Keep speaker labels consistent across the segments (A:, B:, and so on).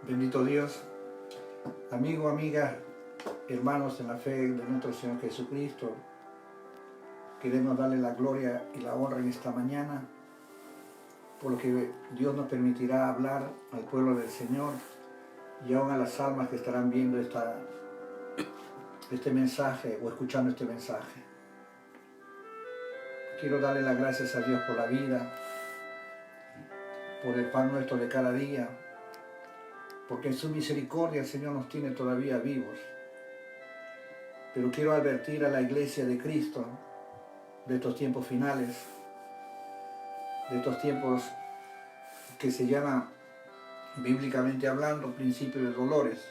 A: Bendito Dios, amigo, amiga, hermanos en la fe de nuestro Señor Jesucristo, queremos darle la gloria y la honra en esta mañana, por lo que Dios nos permitirá hablar al pueblo del Señor y aún a las almas que estarán viendo este mensaje o escuchando este mensaje. Quiero darle las gracias a Dios por la vida, por el pan nuestro de cada día, porque en su misericordia el Señor nos tiene todavía vivos. Pero quiero advertir a la iglesia de Cristo de estos tiempos finales, de estos tiempos que se llaman, bíblicamente hablando, principio de dolores.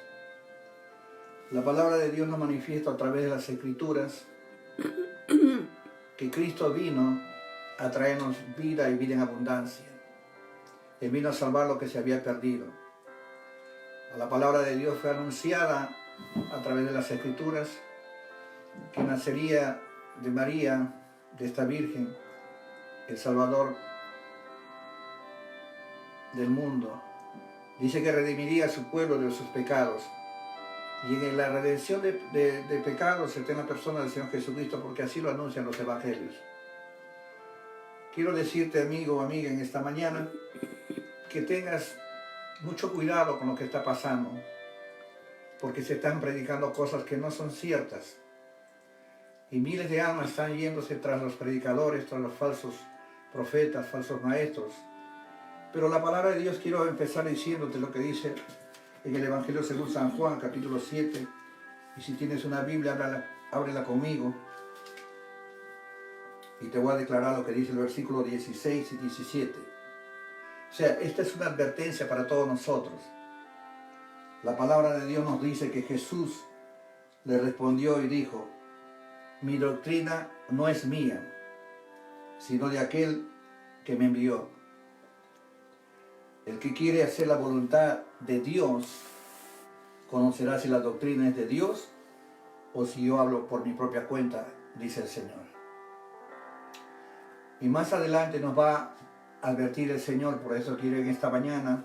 A: La palabra de Dios nos manifiesta a través de las Escrituras que Cristo vino a traernos vida y vida en abundancia. Él vino a salvar lo que se había perdido. La palabra de Dios fue anunciada a través de las Escrituras que nacería de María, de esta Virgen, el Salvador del mundo. Dice que redimiría a su pueblo de sus pecados. Y en la redención de pecados está en la persona del Señor Jesucristo, porque así lo anuncian los evangelios. Quiero decirte, amigo o amiga, en esta mañana, que tengas mucho cuidado con lo que está pasando, porque se están predicando cosas que no son ciertas. Y miles de almas están yéndose tras los predicadores, tras los falsos profetas, falsos maestros. Pero la palabra de Dios, quiero empezar diciéndote lo que dice en el Evangelio según San Juan, capítulo 7. Y si tienes una Biblia, ábrela conmigo. Y te voy a declarar lo que dice el versículo 16 y 17. O sea, esta es una advertencia para todos nosotros. La palabra de Dios nos dice que Jesús le respondió y dijo: mi doctrina no es mía, sino de aquel que me envió. El que quiere hacer la voluntad de Dios conocerá si la doctrina es de Dios o si yo hablo por mi propia cuenta, dice el Señor. Y más adelante nos va a advertir el Señor, por eso quiero en esta mañana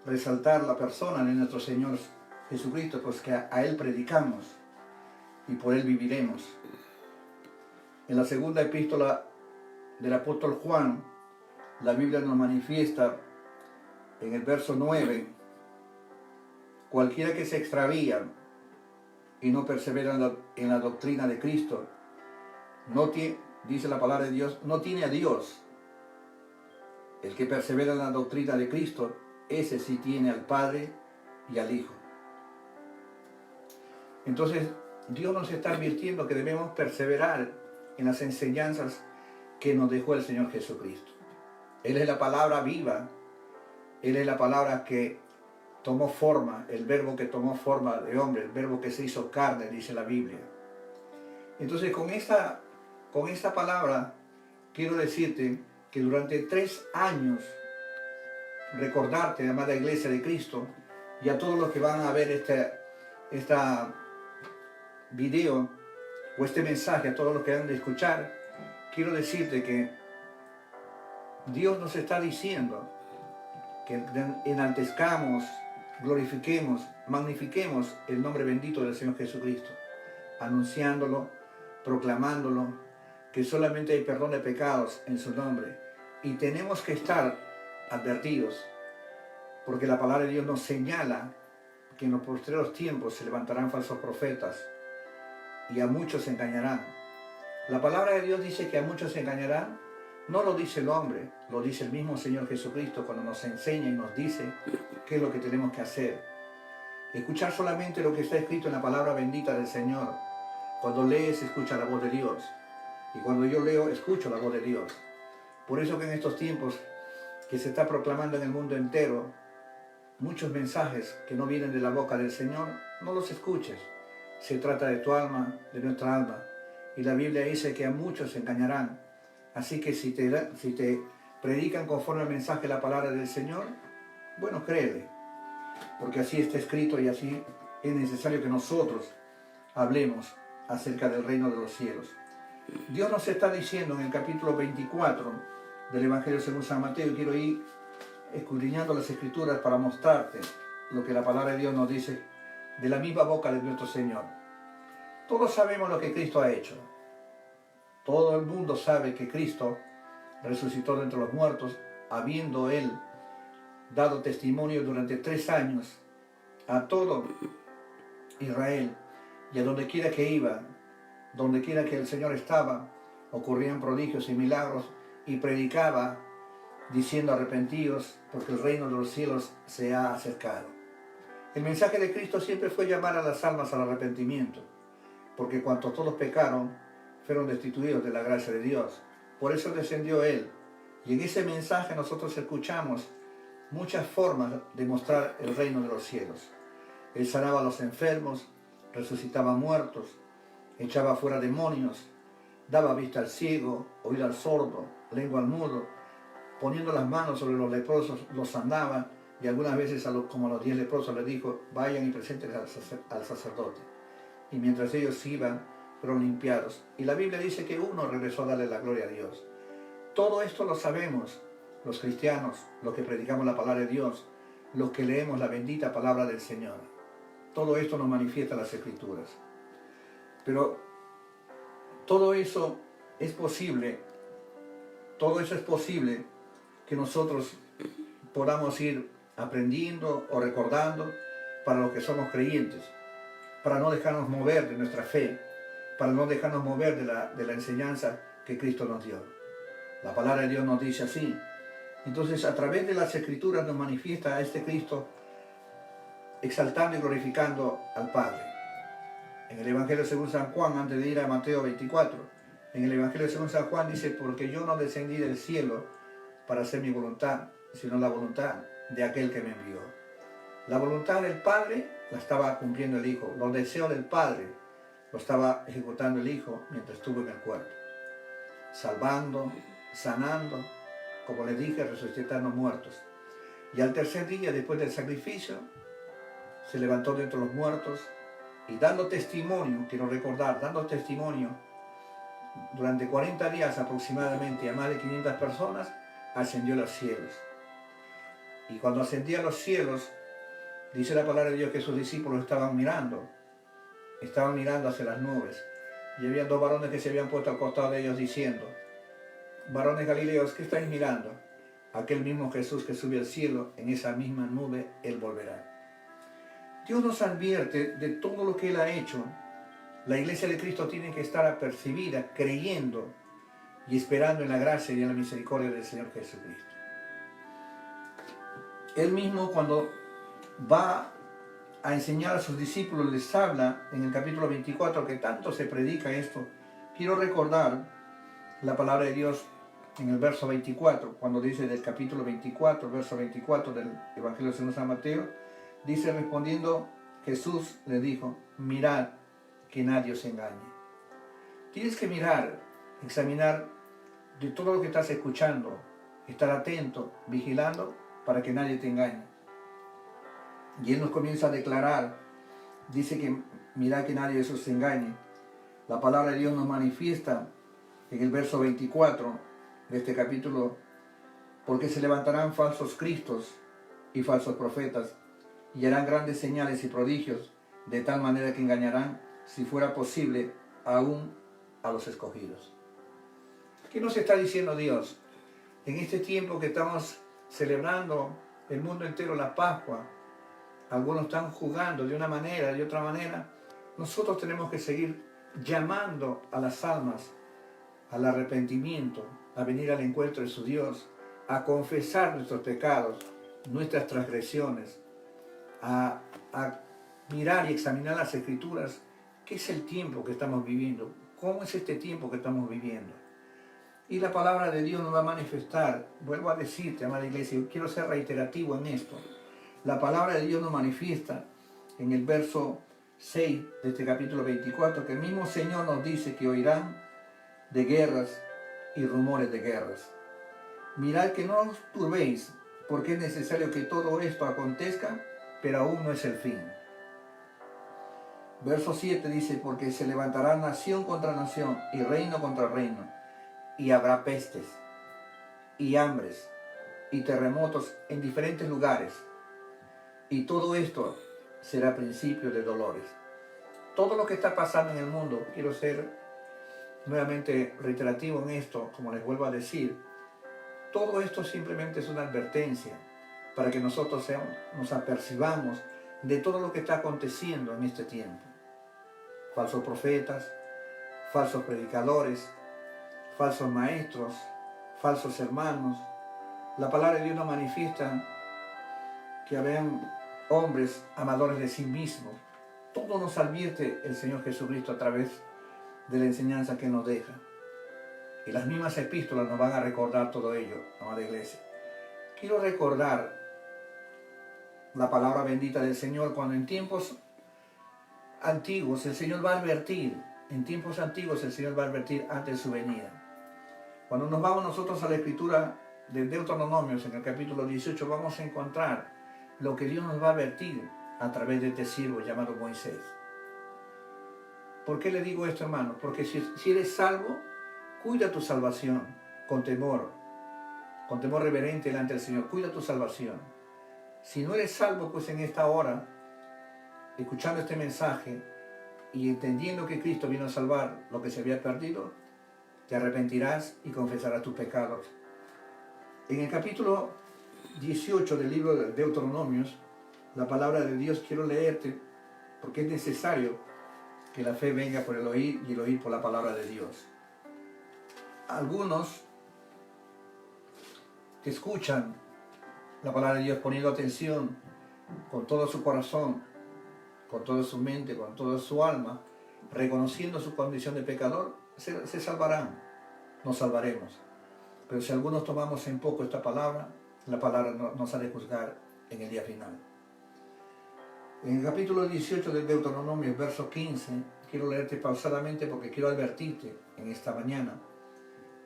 A: resaltar la persona de nuestro Señor Jesucristo, pues que a Él predicamos y por Él viviremos. En la segunda epístola del apóstol Juan, la Biblia nos manifiesta en el verso 9: cualquiera que se extravía y no persevera en la doctrina de Cristo, dice la palabra de Dios, no tiene a Dios. El que persevera en la doctrina de Cristo, ese sí tiene al Padre y al Hijo. Entonces, Dios nos está advirtiendo que debemos perseverar en las enseñanzas que nos dejó el Señor Jesucristo. Él es la palabra viva, Él es la palabra que tomó forma, el verbo que tomó forma de hombre, el verbo que se hizo carne, dice la Biblia. Entonces, con esta palabra quiero decirte que durante 3 años, recordarte, amada iglesia de Cristo, y a todos los que van a ver esta video o este mensaje, a todos los que han de escuchar, quiero decirte que Dios nos está diciendo que enaltezcamos, glorifiquemos, magnifiquemos el nombre bendito del Señor Jesucristo, anunciándolo, proclamándolo, que solamente hay perdón de pecados en su nombre. Y tenemos que estar advertidos, porque la palabra de Dios nos señala que en los postreros tiempos se levantarán falsos profetas y a muchos se engañarán. La palabra de Dios dice que a muchos se engañarán. No lo dice el hombre, lo dice el mismo Señor Jesucristo cuando nos enseña y nos dice qué es lo que tenemos que hacer. Escuchar solamente lo que está escrito en la palabra bendita del Señor. Cuando lees, escucha la voz de Dios. Y cuando yo leo, escucho la voz de Dios. Por eso que en estos tiempos que se está proclamando en el mundo entero, muchos mensajes que no vienen de la boca del Señor, no los escuches. Se trata de tu alma, de nuestra alma. Y la Biblia dice que a muchos se engañarán. Así que si te predican conforme al mensaje de la palabra del Señor, bueno, créele, porque así está escrito y así es necesario que nosotros hablemos acerca del reino de los cielos. Dios nos está diciendo en el capítulo 24 del Evangelio según San Mateo, y quiero ir escudriñando las Escrituras para mostrarte lo que la palabra de Dios nos dice de la misma boca de nuestro Señor. Todos sabemos lo que Cristo ha hecho. Todo el mundo sabe que Cristo resucitó de entre los muertos, habiendo Él dado testimonio durante 3 años a todo Israel, y a donde quiera que iba, donde quiera que el Señor estaba, ocurrían prodigios y milagros, y predicaba diciendo: arrepentíos, porque el reino de los cielos se ha acercado. El mensaje de Cristo siempre fue llamar a las almas al arrepentimiento, porque cuantos todos pecaron, fueron destituidos de la gracia de Dios. Por eso descendió Él, y en ese mensaje nosotros escuchamos muchas formas de mostrar el reino de los cielos. Él sanaba a los enfermos, resucitaba muertos, echaba fuera demonios, daba vista al ciego, oído al sordo, lengua al mudo, poniendo las manos sobre los leprosos, los sanaba, y algunas veces, como a los 10 leprosos, les dijo: vayan y presenten al sacerdote. Y mientras ellos iban, fueron limpiados. Y la Biblia dice que uno regresó a darle la gloria a Dios. Todo esto lo sabemos los cristianos, los que predicamos la palabra de Dios, los que leemos la bendita palabra del Señor. Todo esto nos manifiesta las Escrituras. Pero todo eso es posible que nosotros podamos ir aprendiendo o recordando para los que somos creyentes, para no dejarnos mover de nuestra fe, para no dejarnos mover de la enseñanza que Cristo nos dio. La palabra de Dios nos dice así. Entonces, a través de las Escrituras nos manifiesta a este Cristo exaltando y glorificando al Padre. En el Evangelio según San Juan, antes de ir a Mateo 24, en el Evangelio según San Juan dice: porque yo no descendí del cielo para hacer mi voluntad, sino la voluntad de aquel que me envió. La voluntad del Padre la estaba cumpliendo el Hijo. Los deseos del Padre lo estaba ejecutando el Hijo mientras estuvo en el cuerpo. Salvando, sanando, como les dije, resucitando muertos. Y al tercer día, después del sacrificio, se levantó de entre los muertos y dando testimonio, quiero recordar, dando testimonio durante 40 días aproximadamente a más de 500 personas, ascendió a los cielos. Y cuando ascendía a los cielos, dice la palabra de Dios que sus discípulos estaban mirando hacia las nubes. Y había 2 varones que se habían puesto al costado de ellos diciendo: varones galileos, ¿qué estáis mirando? Aquel mismo Jesús que subió al cielo, en esa misma nube Él volverá. Dios nos advierte de todo lo que Él ha hecho. La iglesia de Cristo tiene que estar apercibida, creyendo y esperando en la gracia y en la misericordia del Señor Jesucristo. Él mismo, cuando va a enseñar a sus discípulos, les habla en el capítulo 24, que tanto se predica esto. Quiero recordar la palabra de Dios en el verso 24, cuando dice del capítulo 24, verso 24 del Evangelio según San Mateo, dice: respondiendo Jesús le dijo: mirad que nadie os engañe. Tienes que mirar, examinar de todo lo que estás escuchando, estar atento, vigilando, para que nadie te engañe. Y Él nos comienza a declarar, dice que mirad que nadie os engañe. La palabra de Dios nos manifiesta en el verso 24 de este capítulo: porque se levantarán falsos cristos y falsos profetas, y harán grandes señales y prodigios, de tal manera que engañarán, si fuera posible, aún a los escogidos. ¿Qué nos está diciendo Dios? En este tiempo que estamos celebrando el mundo entero la Pascua, algunos están jugando de una manera, de otra manera. Nosotros tenemos que seguir llamando a las almas al arrepentimiento, a venir al encuentro de su Dios, a confesar nuestros pecados, nuestras transgresiones, a mirar y examinar las Escrituras. ¿Qué es el tiempo que estamos viviendo? ¿Cómo es este tiempo que estamos viviendo? Y la palabra de Dios nos va a manifestar. Vuelvo a decirte, amada iglesia, yo quiero ser reiterativo en esto. La palabra de Dios nos manifiesta en el verso 6 de este capítulo 24, que el mismo Señor nos dice que oirán de guerras y rumores de guerras. Mirad que no os turbéis, porque es necesario que todo esto acontezca, pero aún no es el fin. Verso 7 dice: porque se levantará nación contra nación y reino contra reino, y habrá pestes y hambres y terremotos en diferentes lugares. Y todo esto será principio de dolores. Todo lo que está pasando en el mundo, quiero ser nuevamente reiterativo en esto, como les vuelvo a decir, todo esto simplemente es una advertencia para que nosotros nos apercibamos de todo lo que está aconteciendo en este tiempo. Falsos profetas, falsos predicadores, falsos maestros, falsos hermanos. La palabra de Dios nos manifiesta que habían hombres amadores de sí mismos. Todo nos advierte el Señor Jesucristo a través de la enseñanza que nos deja. Y las mismas epístolas nos van a recordar todo ello, amada iglesia. Quiero recordar la palabra bendita del Señor cuando en tiempos antiguos el Señor va a advertir, antes de su venida. Cuando nos vamos nosotros a la escritura de Deuteronomios, en el capítulo 18, vamos a encontrar lo que Dios nos va a advertir a través de este siervo llamado Moisés. ¿Por qué le digo esto, hermano? Porque si eres salvo, cuida tu salvación con temor reverente delante del Señor. Cuida tu salvación. Si no eres salvo, pues en esta hora, escuchando este mensaje y entendiendo que Cristo vino a salvar lo que se había perdido, te arrepentirás y confesarás tus pecados. En el capítulo 18 del libro de Deuteronomios, la palabra de Dios quiero leerte porque es necesario que la fe venga por el oír y el oír por la palabra de Dios. Algunos que escuchan la palabra de Dios poniendo atención con todo su corazón, con toda su mente, con toda su alma, reconociendo su condición de pecador, se salvarán, nos salvaremos. Pero si algunos tomamos en poco esta palabra, la palabra nos ha de juzgar en el día final. En el capítulo 18 del Deuteronomio, verso 15, quiero leerte pausadamente porque quiero advertirte en esta mañana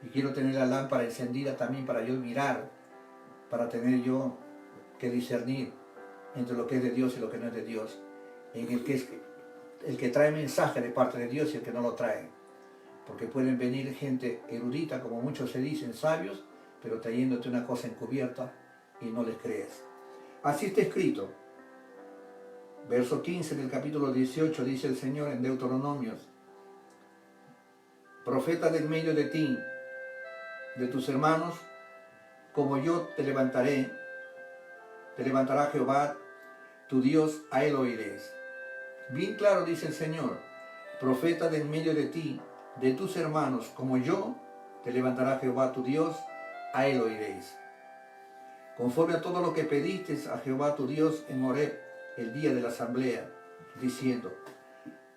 A: y quiero tener la lámpara encendida también para yo mirar, para tener yo que discernir entre lo que es de Dios y lo que no es de Dios, en el que trae mensaje de parte de Dios y el que no lo trae. Porque pueden venir gente erudita, como muchos se dicen, sabios, pero trayéndote una cosa encubierta y no les crees. Así está escrito. Verso 15 del capítulo 18 dice el Señor en Deuteronomios: profeta del medio de ti, de tus hermanos, como yo te levantará Jehová tu Dios, a él oiréis. Bien claro dice el Señor: profeta del medio de ti, de tus hermanos, como yo te levantará Jehová tu Dios, a él oiréis. Conforme a todo lo que pediste a Jehová tu Dios en Horeb, el día de la asamblea, diciendo: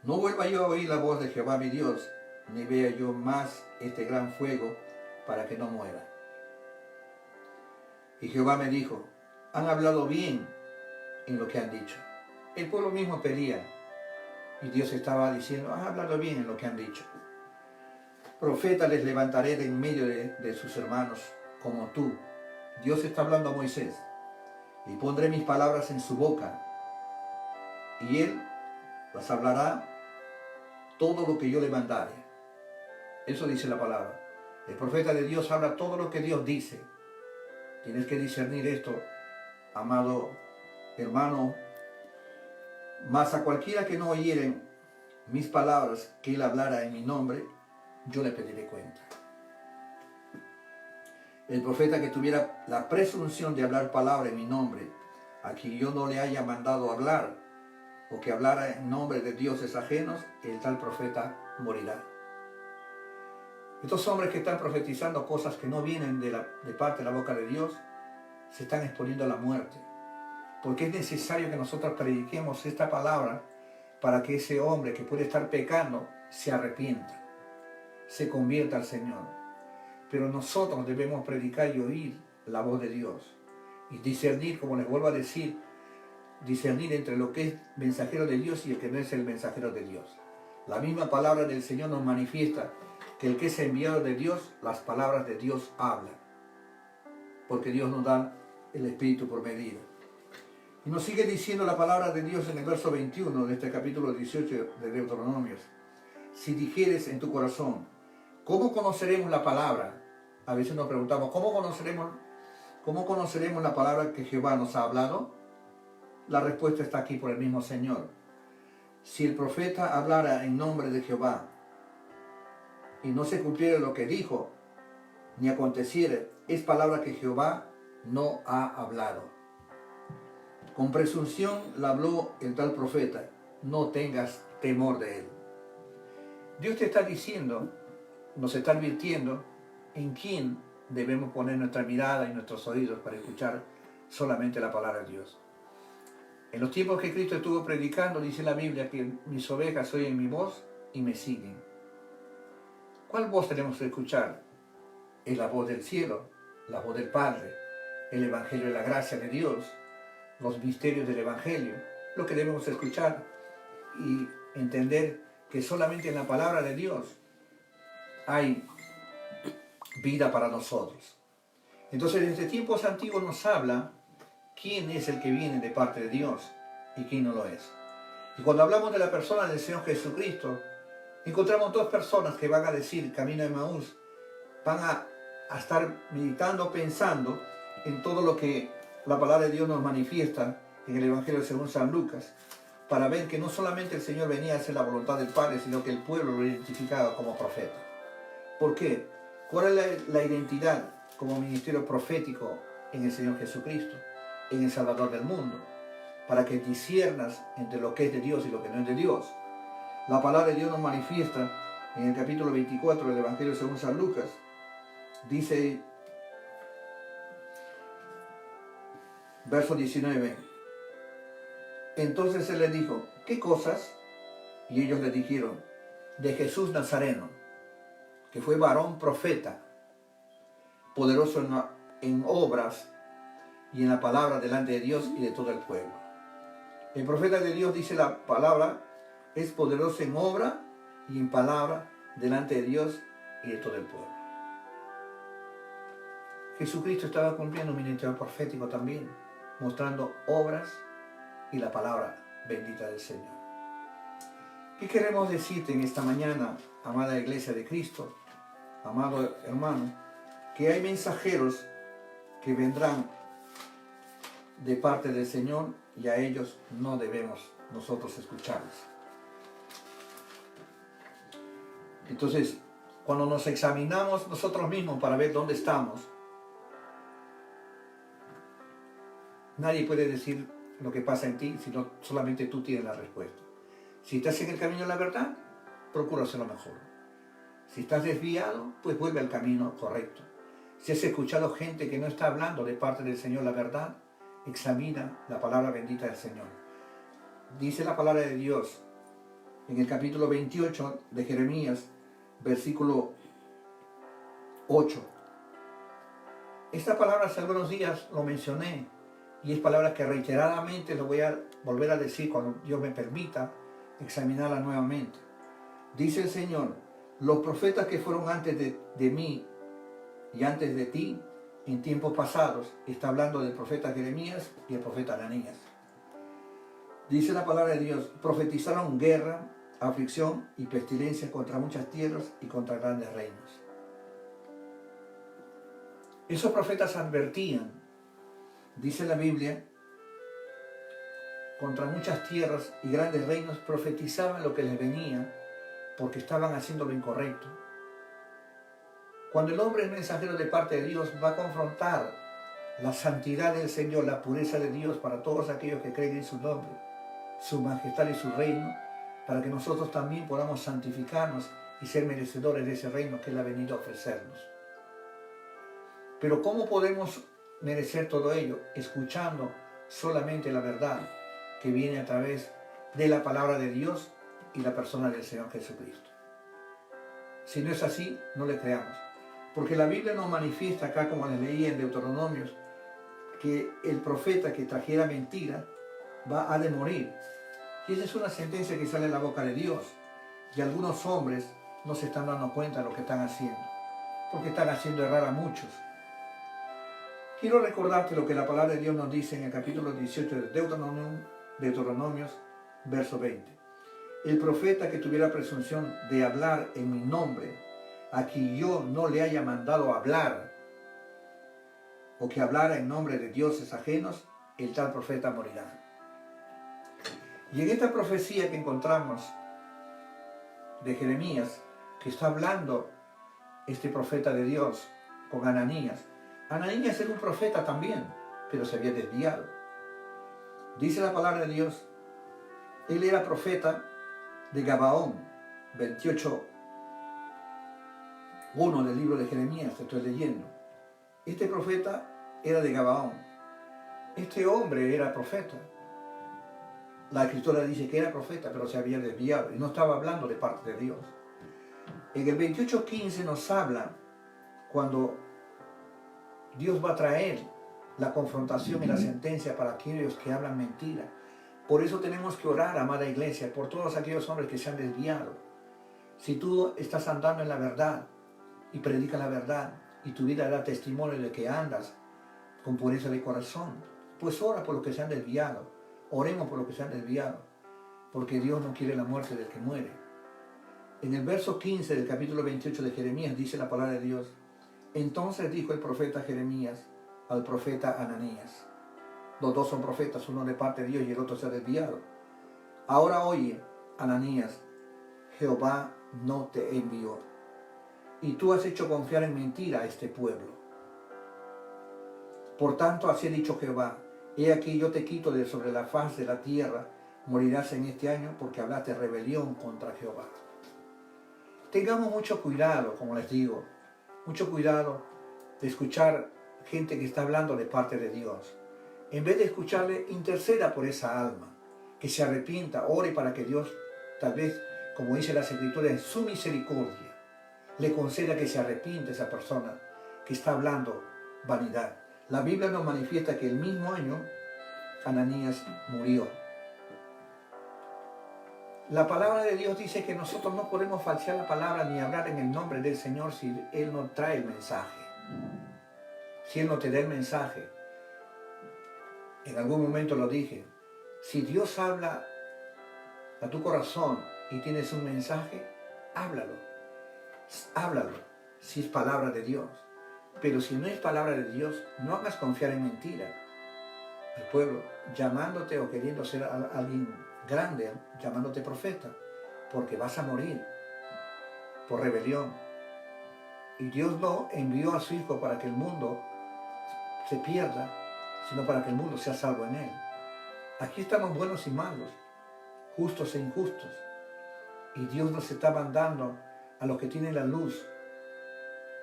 A: no vuelva yo a oír la voz de Jehová mi Dios, ni vea yo más este gran fuego, para que no muera. Y Jehová me dijo: han hablado bien en lo que han dicho. El pueblo mismo pedía, y Dios estaba diciendo: han hablado bien en lo que han dicho. Profeta les levantaré de en medio de sus hermanos, como tú. Dios está hablando a Moisés: y pondré mis palabras en su boca, y él las hablará todo lo que yo le mandare. Eso dice la palabra. El profeta de Dios habla todo lo que Dios dice. Tienes que discernir esto, amado hermano. Mas a cualquiera que no oyeren mis palabras que él hablara en mi nombre, yo le pediré cuenta. El profeta que tuviera la presunción de hablar palabra en mi nombre, a quien yo no le haya mandado hablar, o que hablara en nombre de dioses ajenos, el tal profeta morirá. Estos hombres que están profetizando cosas que no vienen de parte de la boca de Dios, se están exponiendo a la muerte. Porque es necesario que nosotros prediquemos esta palabra para que ese hombre que puede estar pecando se arrepienta, se convierta al Señor. Pero nosotros debemos predicar y oír la voz de Dios y discernir, como les vuelvo a decir, discernir entre lo que es mensajero de Dios y el que no es el mensajero de Dios. La misma palabra del Señor nos manifiesta que el que es enviado de Dios, las palabras de Dios hablan, porque Dios nos da el Espíritu por medida. Y nos sigue diciendo la palabra de Dios en el verso 21 de este capítulo 18 de Deuteronomios: si dijeres en tu corazón, ¿cómo conoceremos la palabra? A veces nos preguntamos, ¿cómo conoceremos ¿Cómo conoceremos la palabra que Jehová nos ha hablado? La respuesta está aquí por el mismo Señor. Si el profeta hablara en nombre de Jehová y no se cumpliera lo que dijo, ni aconteciere, es palabra que Jehová no ha hablado. Con presunción la habló el tal profeta, no tengas temor de él. Dios te está diciendo, nos está advirtiendo en quién debemos poner nuestra mirada y nuestros oídos para escuchar solamente la palabra de Dios. En los tiempos que Cristo estuvo predicando, dice la Biblia que mis ovejas oyen mi voz y me siguen. ¿Cuál voz tenemos que escuchar? Es la voz del cielo, la voz del Padre, el Evangelio de la gracia de Dios, los misterios del Evangelio, lo que debemos escuchar y entender que solamente en la palabra de Dios hay vida para nosotros. Entonces, desde tiempos antiguos nos habla quién es el que viene de parte de Dios y quién no lo es. Y cuando hablamos de la persona del Señor Jesucristo, encontramos dos personas que van a decir, camino de Emaús, van a estar meditando, pensando en todo lo que la palabra de Dios nos manifiesta en el Evangelio según San Lucas, para ver que no solamente el Señor venía a hacer la voluntad del Padre, sino que el pueblo lo identificaba como profeta. ¿Por qué? ¿Cuál es la identidad como ministerio profético en el Señor Jesucristo, en el Salvador del mundo? Para que disciernas entre lo que es de Dios y lo que no es de Dios. La palabra de Dios nos manifiesta en el capítulo 24 del Evangelio según San Lucas. Dice, verso 19, entonces él les dijo, ¿qué cosas? Y ellos le dijeron, de Jesús Nazareno, que fue varón profeta, poderoso en obras y en la palabra delante de Dios y de todo el pueblo. El profeta de Dios, dice la palabra, es poderoso en obra y en palabra delante de Dios y de todo el pueblo. Jesucristo estaba cumpliendo un ministerio profético también, mostrando obras y la palabra bendita del Señor. ¿Qué queremos decirte en esta mañana, amada Iglesia de Cristo, amado hermano? Que hay mensajeros que vendrán de parte del Señor y a ellos no debemos nosotros escucharlos. Entonces, cuando nos examinamos nosotros mismos para ver dónde estamos, nadie puede decir lo que pasa en ti, sino solamente tú tienes la respuesta. Si estás en el camino de la verdad, procura hacer lo mejor. Si estás desviado, pues vuelve al camino correcto. Si has escuchado gente que no está hablando de parte del Señor la verdad, examina la palabra bendita del Señor. Dice la palabra de Dios en el capítulo 28 de Jeremías, versículo 8. Esta palabra hace algunos días lo mencioné y es palabra que reiteradamente lo voy a volver a decir cuando Dios me permita examinarla nuevamente. Dice el Señor, los profetas que fueron antes de mí y antes de ti, en tiempos pasados, está hablando del profeta Jeremías y el profeta Ananías. Dice la palabra de Dios, profetizaron guerra, aflicción y pestilencia contra muchas tierras y contra grandes reinos. Esos profetas advertían, dice la Biblia, contra muchas tierras y grandes reinos, profetizaban lo que les venía porque estaban haciendo lo incorrecto. Cuando el hombre es mensajero de parte de Dios, va a confrontar la santidad del Señor, la pureza de Dios para todos aquellos que creen en su nombre, su majestad y su reino, para que nosotros también podamos santificarnos y ser merecedores de ese reino que Él ha venido a ofrecernos. Pero ¿cómo podemos merecer todo ello? Escuchando solamente la verdad que viene a través de la palabra de Dios y la persona del Señor Jesucristo. Si no es así, no le creamos. Porque la Biblia nos manifiesta acá, como les leí en Deuteronomios, que el profeta que trajera mentira ha de morir. Y esa es una sentencia que sale de la boca de Dios. Y algunos hombres no se están dando cuenta de lo que están haciendo, porque están haciendo errar a muchos. Quiero recordarte lo que la palabra de Dios nos dice en el capítulo 18 de Deuteronomios, verso 20. El profeta que tuviera presunción de hablar en mi nombre, a quien yo no le haya mandado hablar, o que hablara en nombre de dioses ajenos, el tal profeta morirá. Y en esta profecía que encontramos de Jeremías, que está hablando este profeta de Dios con Ananías. Ananías era un profeta también, pero se había desviado. Dice la palabra de Dios, él era profeta de Gabaón, 28:1 del libro de Jeremías, que estoy leyendo. Este profeta era de Gabaón. Este hombre era profeta. La escritura dice que era profeta, pero se había desviado y no estaba hablando de parte de Dios. En el 28:15 nos habla cuando Dios va a traer la confrontación y la sentencia para aquellos que hablan mentira. Por eso tenemos que orar, amada iglesia, por todos aquellos hombres que se han desviado. Si tú estás andando en la verdad y predicas la verdad y tu vida da testimonio de que andas con pureza de corazón, pues ora por los que se han desviado. Oremos por los que se han desviado, porque Dios no quiere la muerte del que muere. En el verso 15 del capítulo 28 de Jeremías dice la palabra de Dios: entonces dijo el profeta Jeremías al profeta Ananías. Los dos son profetas, uno de parte de Dios y el otro se ha desviado. Ahora oye, Ananías, Jehová no te envió, y tú has hecho confiar en mentira a este pueblo. Por tanto, así ha dicho Jehová: he aquí yo te quito de sobre la faz de la tierra, morirás en este año porque hablaste rebelión contra Jehová. Tengamos mucho cuidado, como les digo, mucho cuidado de escuchar gente que está hablando de parte de Dios. En vez de escucharle, interceda por esa alma, que se arrepienta, ore para que Dios, tal vez, como dice las Escrituras, en su misericordia, le conceda que se arrepiente esa persona que está hablando vanidad. La Biblia nos manifiesta que el mismo año Ananías murió. La palabra de Dios dice que nosotros no podemos falsear la palabra ni hablar en el nombre del Señor si Él no trae el mensaje. Si Él no te da el mensaje. En algún momento lo dije. Si Dios habla a tu corazón y tienes un mensaje, háblalo. Háblalo, si es palabra de Dios. Pero si no es palabra de Dios, no hagas confiar en mentira al pueblo, llamándote o queriendo ser alguien grande, llamándote profeta, porque vas a morir por rebelión. Y Dios no envió a su Hijo para que el mundo se pierda, sino para que el mundo sea salvo en Él. Aquí estamos buenos y malos, justos e injustos. Y Dios nos está mandando a los que tienen la luz,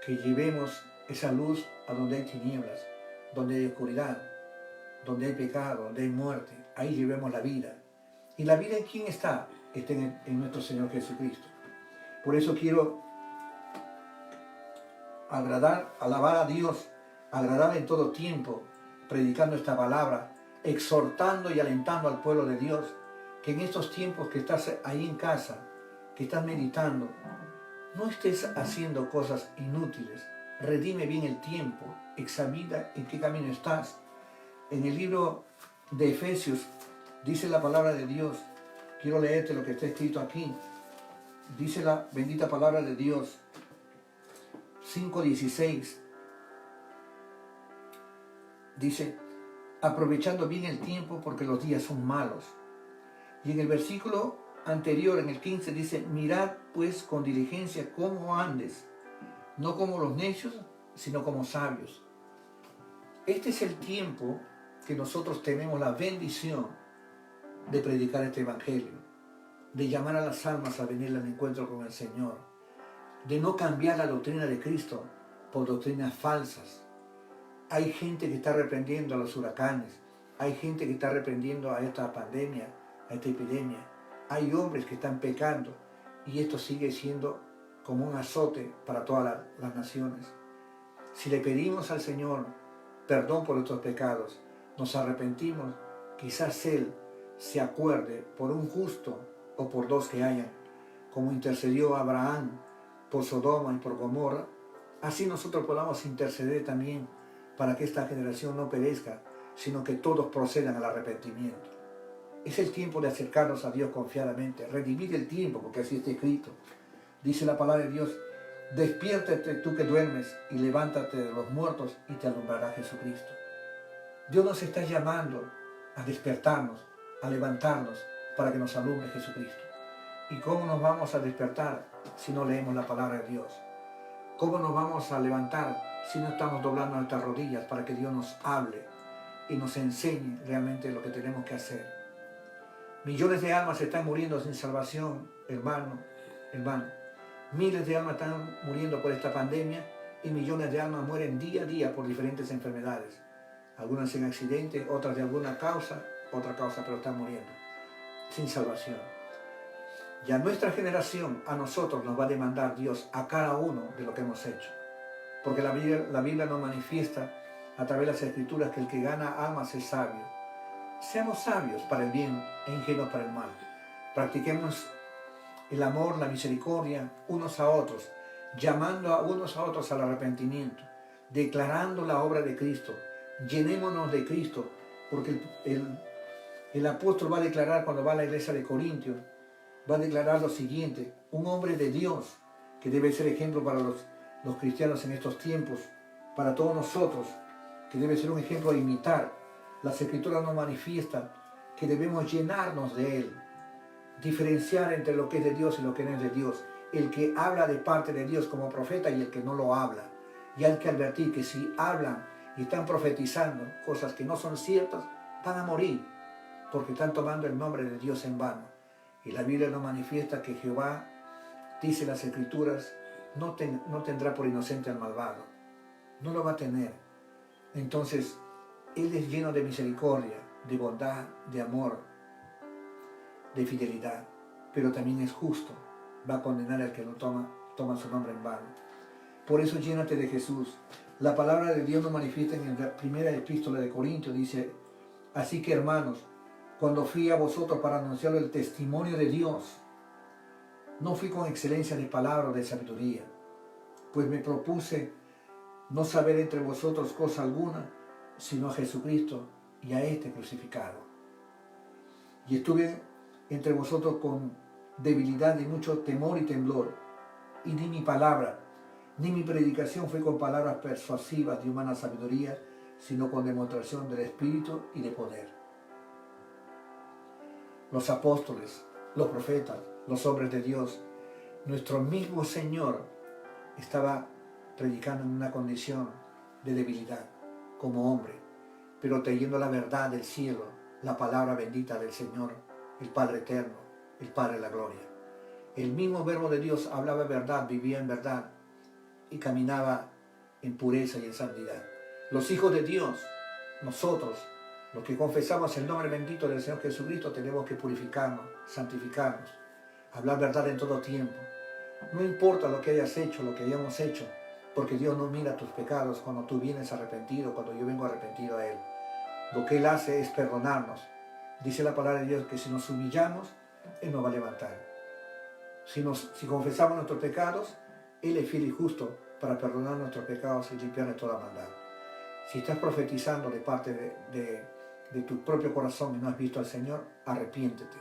A: que llevemos esa luz a donde hay tinieblas, donde hay oscuridad, donde hay pecado, donde hay muerte. Ahí llevemos la vida. ¿Y la vida en quién está? Está en nuestro Señor Jesucristo. Por eso quiero alabar a Dios, agradar en todo tiempo, predicando esta palabra, exhortando y alentando al pueblo de Dios, que en estos tiempos que estás ahí en casa, que estás meditando, no estés haciendo cosas inútiles. Redime bien el tiempo, examina en qué camino estás. En el libro de Efesios dice la palabra de Dios, quiero leerte lo que está escrito aquí, dice la bendita palabra de Dios, 5:16, dice, aprovechando bien el tiempo porque los días son malos. Y en el versículo anterior, en el 15, dice, mirad pues con diligencia cómo andes, no como los necios, sino como sabios. Este es el tiempo que nosotros tenemos la bendición de predicar este evangelio, de llamar a las almas a venir al encuentro con el Señor, de no cambiar la doctrina de Cristo por doctrinas falsas. Hay gente que está reprendiendo a los huracanes, hay gente que está reprendiendo a esta pandemia, a esta epidemia. Hay hombres que están pecando y esto sigue siendo como un azote para todas las naciones. Si le pedimos al Señor perdón por nuestros pecados, nos arrepentimos, quizás Él se acuerde por un justo o por dos que hayan, como intercedió Abraham por Sodoma y por Gomorra, así nosotros podamos interceder también para que esta generación no perezca, sino que todos procedan al arrepentimiento. Es el tiempo de acercarnos a Dios confiadamente, redimir el tiempo, porque así está escrito. Dice la palabra de Dios, Despiértate tú que duermes y levántate de los muertos y te alumbrará Jesucristo. Dios nos está llamando a despertarnos, a levantarnos para que nos alumbre Jesucristo. ¿Y cómo nos vamos a despertar si no leemos la palabra de Dios? ¿Cómo nos vamos a levantar si no estamos doblando nuestras rodillas para que Dios nos hable y nos enseñe realmente lo que tenemos que hacer? Millones de almas están muriendo sin salvación, hermano. Miles de almas están muriendo por esta pandemia y millones de almas mueren día a día por diferentes enfermedades. Algunas en accidentes, otras de alguna causa, otra causa, pero están muriendo sin salvación. Y a nuestra generación, a nosotros nos va a demandar Dios a cada uno de lo que hemos hecho. Porque la Biblia nos manifiesta a través de las Escrituras que el que gana almas es sabio. Seamos sabios para el bien e ingenuos para el mal. Practiquemos el amor, la misericordia unos a otros, llamando a unos a otros al arrepentimiento, declarando la obra de Cristo. Llenémonos de Cristo, porque el apóstol va a declarar cuando va a la iglesia de Corintios, va a declarar lo siguiente: un hombre de Dios que debe ser ejemplo para los cristianos en estos tiempos, para todos nosotros, que debe ser un ejemplo a imitar. Las Escrituras nos manifiestan que debemos llenarnos de Él, diferenciar entre lo que es de Dios y lo que no es de Dios, el que habla de parte de Dios como profeta y el que no lo habla. Y hay que advertir que si hablan y están profetizando cosas que no son ciertas, van a morir, porque están tomando el nombre de Dios en vano. Y la Biblia nos manifiesta que Jehová, dice las Escrituras, no tendrá por inocente al malvado. No lo va a tener. Entonces, Él es lleno de misericordia, de bondad, de amor, de fidelidad, pero también es justo. Va a condenar al que no toma su nombre en vano. Por eso llénate de Jesús. La palabra de Dios nos manifiesta en la primera epístola de Corintios, dice: así que, hermanos, cuando fui a vosotros para anunciar el testimonio de Dios, no fui con excelencia de palabra o de sabiduría, pues me propuse no saber entre vosotros cosa alguna, sino a Jesucristo y a este crucificado. Y estuve entre vosotros con debilidad y mucho temor y temblor, y ni mi palabra, ni mi predicación fue con palabras persuasivas de humana sabiduría, sino con demostración del Espíritu y de poder. Los apóstoles, los profetas, los hombres de Dios, nuestro mismo Señor estaba predicando en una condición de debilidad como hombre, pero trayendo la verdad del cielo, la palabra bendita del Señor, el Padre eterno, el Padre de la gloria. El mismo verbo de Dios hablaba verdad, vivía en verdad y caminaba en pureza y en santidad. Los hijos de Dios, nosotros, los que confesamos el nombre bendito del Señor Jesucristo, tenemos que purificarnos, santificarnos, hablar verdad en todo tiempo. No importa lo que hayas hecho, lo que hayamos hecho, porque Dios no mira tus pecados cuando tú vienes arrepentido, cuando yo vengo arrepentido a Él. Lo que Él hace es perdonarnos. Dice la palabra de Dios que si nos humillamos, Él nos va a levantar. Si confesamos nuestros pecados, Él es fiel y justo para perdonar nuestros pecados y limpiarnos toda maldad. Si estás profetizando de parte de tu propio corazón y no has visto al Señor, arrepiéntete.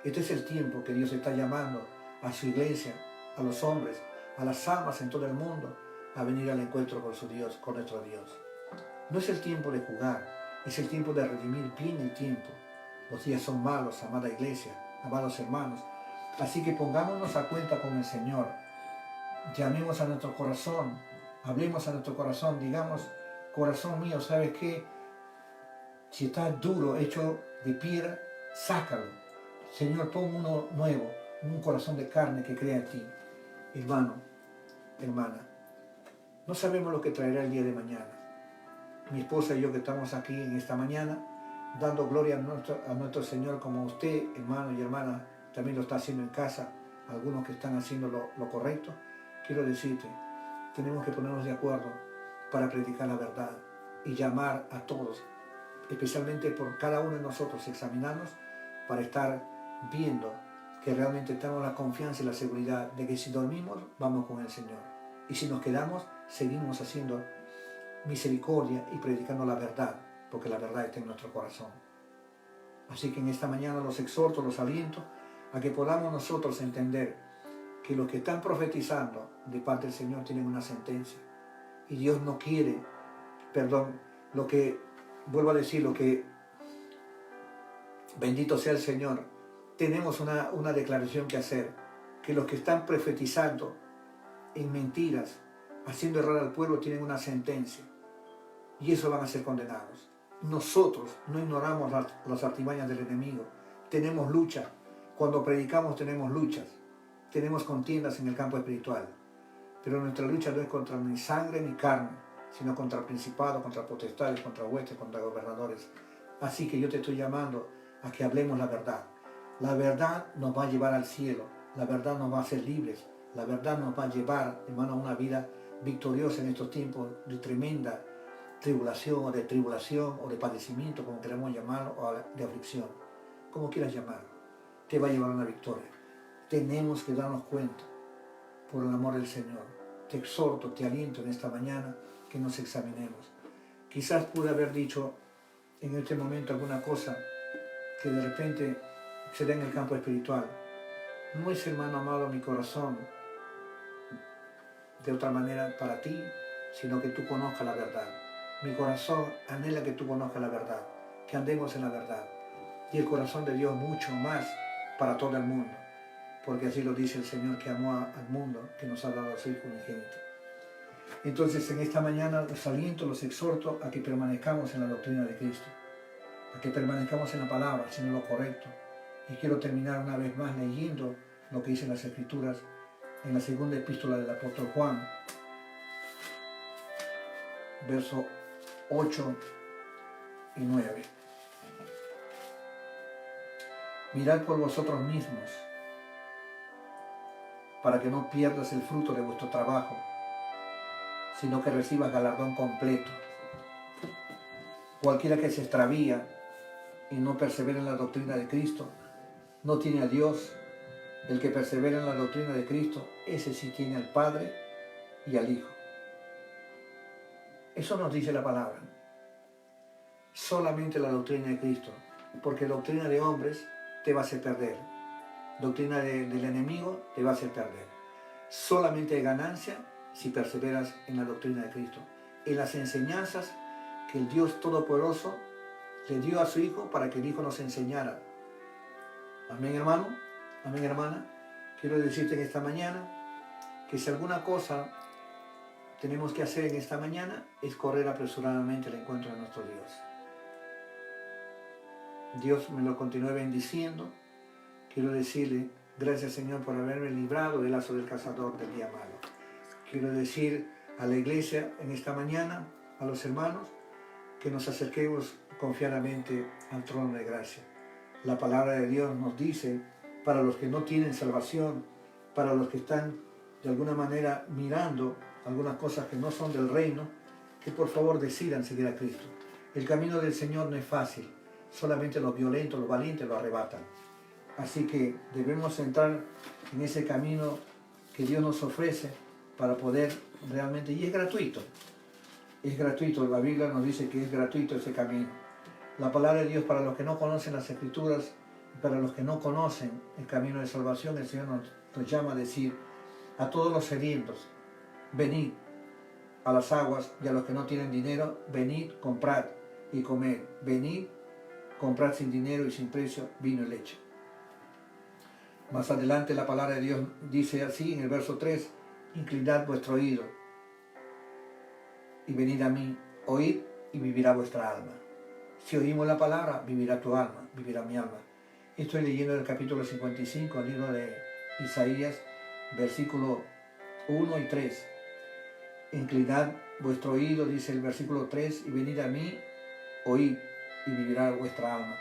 A: Este es el tiempo que Dios está llamando a su iglesia, a los hombres, a las almas en todo el mundo, a venir al encuentro con su Dios, con nuestro Dios. No es el tiempo de jugar, es el tiempo de redimir bien el tiempo. Los días son malos, amada iglesia, amados hermanos. Así que pongámonos a cuenta con el Señor. Llamemos a nuestro corazón, hablemos a nuestro corazón, digamos: corazón mío, ¿sabes qué? Si está duro, hecho de piedra, sácalo. Señor, pon uno nuevo, un corazón de carne que crea en ti. Hermano, hermana, no sabemos lo que traerá el día de mañana. Mi esposa y yo que estamos aquí en esta mañana, dando gloria a nuestro Señor, como usted, hermano y hermana, también lo está haciendo en casa, algunos que están haciendo lo correcto. Quiero decirte, tenemos que ponernos de acuerdo para predicar la verdad y llamar a todos, especialmente por cada uno de nosotros, examinarnos para estar viendo que realmente tenemos la confianza y la seguridad de que si dormimos, vamos con el Señor. Y si nos quedamos, seguimos haciendo misericordia y predicando la verdad, porque la verdad está en nuestro corazón. Así que en esta mañana los exhorto, los aliento a que podamos nosotros entender que los que están profetizando de parte del Señor tienen una sentencia. Y Dios no quiere, perdón, lo que, vuelvo a decir, lo que, bendito sea el Señor, tenemos una declaración que hacer, que los que están profetizando en mentiras, haciendo errar al pueblo, tienen una sentencia. Y eso van a ser condenados. Nosotros no ignoramos las artimañas del enemigo. Tenemos lucha. Cuando predicamos tenemos luchas. Tenemos contiendas en el campo espiritual. Pero nuestra lucha no es contra ni sangre ni carne, sino contra principados, contra potestades, contra huestes, contra gobernadores. Así que yo te estoy llamando a que hablemos la verdad. La verdad nos va a llevar al cielo. La verdad nos va a hacer libres. La verdad nos va a llevar, hermano, a una vida victoriosa en estos tiempos de tremenda tribulación o de padecimiento, como queramos llamarlo, o de aflicción, como quieras llamarlo, te va a llevar a una victoria. Tenemos que darnos cuenta, por el amor del Señor. Te exhorto, te aliento en esta mañana que nos examinemos. Quizás pude haber dicho en este momento alguna cosa que de repente se da en el campo espiritual. No es, hermano amado, mi corazón de otra manera para ti, sino que tú conozcas la verdad. Mi corazón anhela que tú conozcas la verdad, que andemos en la verdad. Y el corazón de Dios mucho más para todo el mundo, porque así lo dice el Señor, que amó al mundo, que nos ha dado a su Hijo unigénito. Entonces, en esta mañana los aliento, los exhorto a que permanezcamos en la doctrina de Cristo, a que permanezcamos en la palabra, haciendo lo correcto. Y quiero terminar una vez más leyendo lo que dicen las Escrituras en la segunda epístola del apóstol Juan, verso 8 y 9. Mirad por vosotros mismos, para que no pierdas el fruto de vuestro trabajo, sino que recibas galardón completo. Cualquiera que se extravía y no persevera en la doctrina de Cristo, no tiene a Dios. El que persevera en la doctrina de Cristo, ese sí tiene al Padre y al Hijo. Eso nos dice la palabra. Solamente la doctrina de Cristo, porque doctrina de hombres te va a hacer perder. Doctrina del enemigo te va a hacer perder. Solamente hay ganancia si perseveras en la doctrina de Cristo, en las enseñanzas que el Dios Todopoderoso le dio a su Hijo para que el Hijo nos enseñara. Amén, hermano. Amén, hermana. Quiero decirte en esta mañana que si alguna cosa tenemos que hacer en esta mañana es correr apresuradamente al encuentro de nuestro Dios. Dios me lo continúe bendiciendo. Quiero decirle, gracias Señor por haberme librado del lazo del cazador del día malo. Quiero decir a la iglesia en esta mañana, a los hermanos, que nos acerquemos confiadamente al trono de gracia. La palabra de Dios nos dice, para los que no tienen salvación, para los que están de alguna manera mirando algunas cosas que no son del reino, que por favor decidan seguir a Cristo. El camino del Señor no es fácil, solamente los violentos, los valientes lo arrebatan. Así que debemos entrar en ese camino que Dios nos ofrece para poder realmente, y es gratuito, la Biblia nos dice que es gratuito ese camino. La palabra de Dios, para los que no conocen las Escrituras, para los que no conocen el camino de salvación, el Señor nos llama a decir a todos los sedientos, venid a las aguas, y a los que no tienen dinero, venid, comprad y comed. Venid, comprad sin dinero y sin precio vino y leche. Más adelante la palabra de Dios dice así en el verso 3, inclinad vuestro oído y venid a mí, oíd y vivirá vuestra alma. Si oímos la palabra, vivirá tu alma, vivirá mi alma. Estoy leyendo el capítulo 55, el libro de Isaías, versículo 1 y 3. Inclinad vuestro oído, dice el versículo 3, y venid a mí, oíd y vivirá vuestra alma.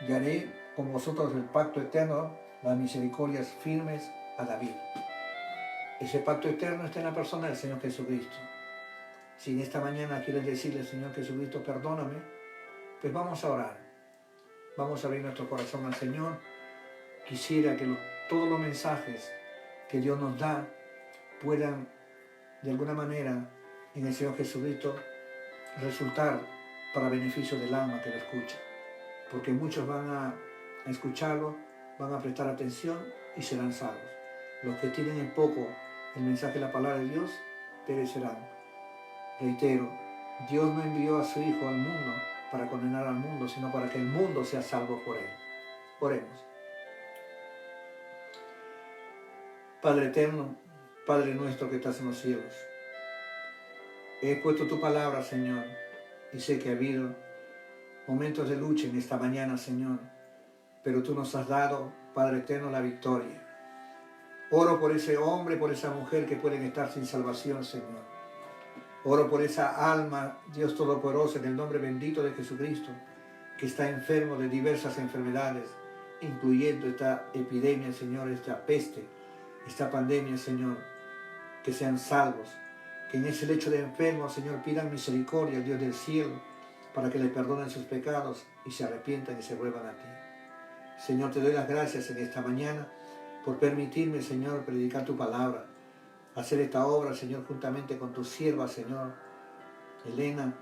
A: Y haré con vosotros el pacto eterno, las misericordias firmes a David. Ese pacto eterno está en la persona del Señor Jesucristo. Si en esta mañana quieres decirle, Señor Jesucristo, perdóname, pues vamos a orar. Vamos a abrir nuestro corazón al Señor. Quisiera que todos los mensajes que Dios nos da puedan, de alguna manera, en el Señor Jesucristo, resultar para beneficio del alma que lo escucha. Porque muchos van a escucharlo, van a prestar atención y serán salvos. Los que tienen en poco el mensaje de la palabra de Dios perecerán. Reitero, Dios no envió a su Hijo al mundo para condenar al mundo, sino para que el mundo sea salvo por él. Oremos. Padre eterno, Padre nuestro que estás en los cielos, he puesto tu palabra, Señor, y sé que ha habido momentos de lucha en esta mañana, Señor, pero tú nos has dado, Padre eterno, la victoria. Oro por ese hombre, por esa mujer que pueden estar sin salvación, Señor. Oro por esa alma, Dios Todopoderoso, en el nombre bendito de Jesucristo, que está enfermo de diversas enfermedades, incluyendo esta epidemia, Señor, esta peste, esta pandemia, Señor, que sean salvos, que en ese lecho de enfermo, Señor, pidan misericordia al Dios del cielo, para que le perdonen sus pecados y se arrepientan y se vuelvan a ti. Señor, te doy las gracias en esta mañana por permitirme, Señor, predicar tu palabra, hacer esta obra, Señor, juntamente con tu sierva, Señor, Elena,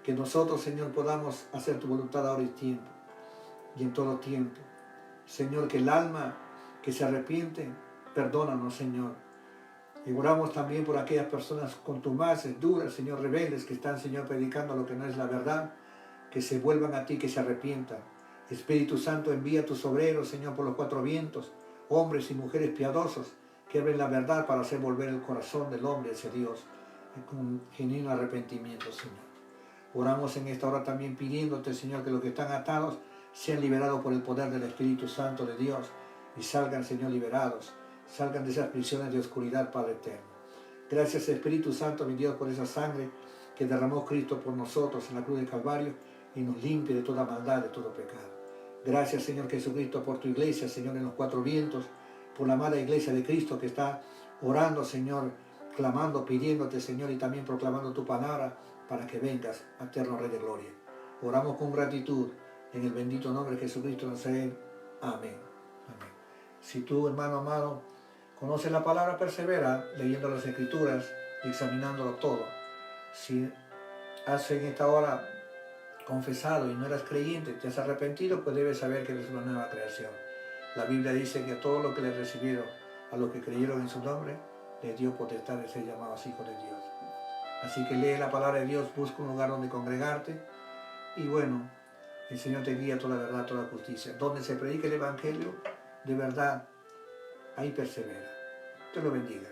A: que nosotros, Señor, podamos hacer tu voluntad ahora y tiempo, y en todo tiempo. Señor, que el alma que se arrepiente, perdónanos, Señor. Y oramos también por aquellas personas contumaces, duras, Señor, rebeldes, que están, Señor, predicando lo que no es la verdad, que se vuelvan a ti, que se arrepientan. Espíritu Santo, envía a tus obreros, Señor, por los cuatro vientos, hombres y mujeres piadosos, que abren la verdad para hacer volver el corazón del hombre hacia Dios, con genuino arrepentimiento, Señor. Oramos en esta hora también pidiéndote, Señor, que los que están atados sean liberados por el poder del Espíritu Santo de Dios y salgan, Señor, liberados, salgan de esas prisiones de oscuridad, Padre eterno. Gracias, Espíritu Santo, mi Dios, por esa sangre que derramó Cristo por nosotros en la cruz del Calvario y nos limpie de toda maldad, de todo pecado. Gracias, Señor Jesucristo, por tu iglesia, Señor, en los cuatro vientos, por la amada iglesia de Cristo que está orando, Señor, clamando, pidiéndote, Señor, y también proclamando tu palabra para que vengas, eterno Rey de Gloria. Oramos con gratitud en el bendito nombre de Jesucristo Nazaret. Amén. Amén. Si tú, hermano amado, conoces la palabra, persevera leyendo las Escrituras y examinándolo todo. Si has en esta hora confesado y no eras creyente, te has arrepentido, pues debes saber que eres una nueva creación. La Biblia dice que a todos los que le recibieron, a los que creyeron en su nombre, les dio potestad de ser llamados hijos de Dios. Así que lee la palabra de Dios, busca un lugar donde congregarte y bueno, el Señor te guía toda la verdad, toda la justicia. Donde se predique el Evangelio, de verdad, ahí persevera. Te lo bendiga.